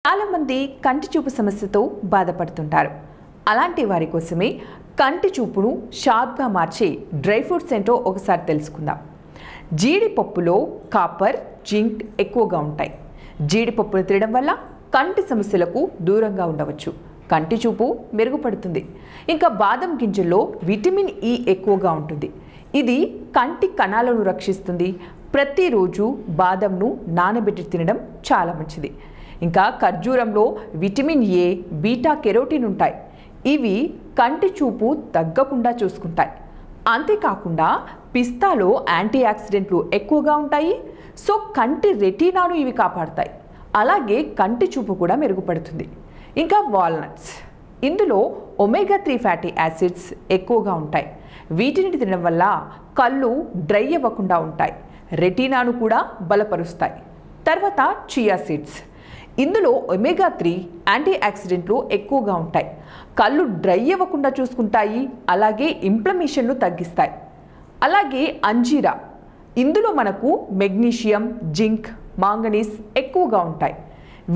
చాలామంది కంటి చూపు సమస్యతో బాధపడుతుంటారు. అలాంటి వారి కోసమే కంటి చూపును షార్ప్గా మార్చే డ్రై ఫ్రూట్స్ ఏంటో ఒకసారి తెలుసుకుందాం. జీడిపప్పులో కాపర్, జింక్ ఎక్కువగా ఉంటాయి. జీడిపప్పును తినడం వల్ల కంటి సమస్యలకు దూరంగా ఉండవచ్చు, కంటి చూపు మెరుగుపడుతుంది. ఇంకా బాదం గింజల్లో విటమిన్ ఇ ఎక్కువగా ఉంటుంది. ఇది కంటి కణాలను రక్షిస్తుంది. ప్రతిరోజు బాదంను నానబెట్టి తినడం చాలా మంచిది. ఇంకా ఖర్జూరంలో విటమిన్ ఏ, బీటా కెరోటిన్ ఉంటాయి. ఇవి కంటి చూపు తగ్గకుండా చూసుకుంటాయి. అంతేకాకుండా పిస్తాలో యాంటీ ఆక్సిడెంట్లు ఎక్కువగా ఉంటాయి. సో కంటి రెటీనాను ఇవి కాపాడుతాయి. అలాగే కంటి చూపు కూడా మెరుగుపడుతుంది. ఇంకా వాల్నట్స్, ఇందులో ఒమేగా 3 ఫ్యాటీ యాసిడ్స్ ఎక్కువగా ఉంటాయి. వీటిని తినడం వల్ల కళ్ళు డ్రై అవ్వకుండా ఉంటాయి, రెటీనాను కూడా బలపరుస్తాయి. తర్వాత చియా సీడ్స్, ఇందులో ఒమేగా 3 యాంటీ ఆక్సిడెంట్లు ఎక్కువగా ఉంటాయి. కళ్ళు డ్రై అవ్వకుండా చూసుకుంటాయి, అలాగే ఇన్ఫ్లమేషన్ను తగ్గిస్తాయి. అలాగే అంజీరా, ఇందులో మనకు మెగ్నీషియం, జింక్, మాంగనీస్ ఎక్కువగా ఉంటాయి.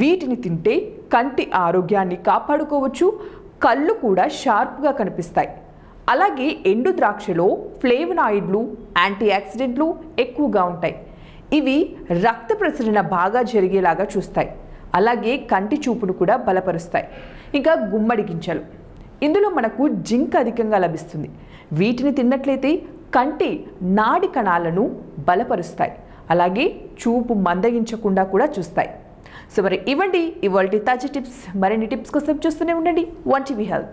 వీటిని తింటే కంటి ఆరోగ్యాన్ని కాపాడుకోవచ్చు, కళ్ళు కూడా షార్ప్గా కనిపిస్తాయి. అలాగే ఎండు ద్రాక్షలో ఫ్లేవనాయిడ్లు, యాంటీ ఆక్సిడెంట్లు ఎక్కువగా ఉంటాయి. ఇవి రక్త ప్రసరణ బాగా జరిగేలాగా చూస్తాయి, అలాగే కంటి చూపును కూడా బలపరుస్తాయి. ఇంకా గుమ్మడి గింజలు, ఇందులో మనకు జింక్ అధికంగా లభిస్తుంది. వీటిని తిన్నట్లయితే కంటి నాడి కణాలను బలపరుస్తాయి, అలాగే చూపు మందగించకుండా కూడా చూస్తాయి. సో మరి ఇవ్వండి ఇవాల్టి తాజా టిప్స్. మరిన్ని టిప్స్ కోసం చూస్తూనే ఉండండి 1TV హెల్త్.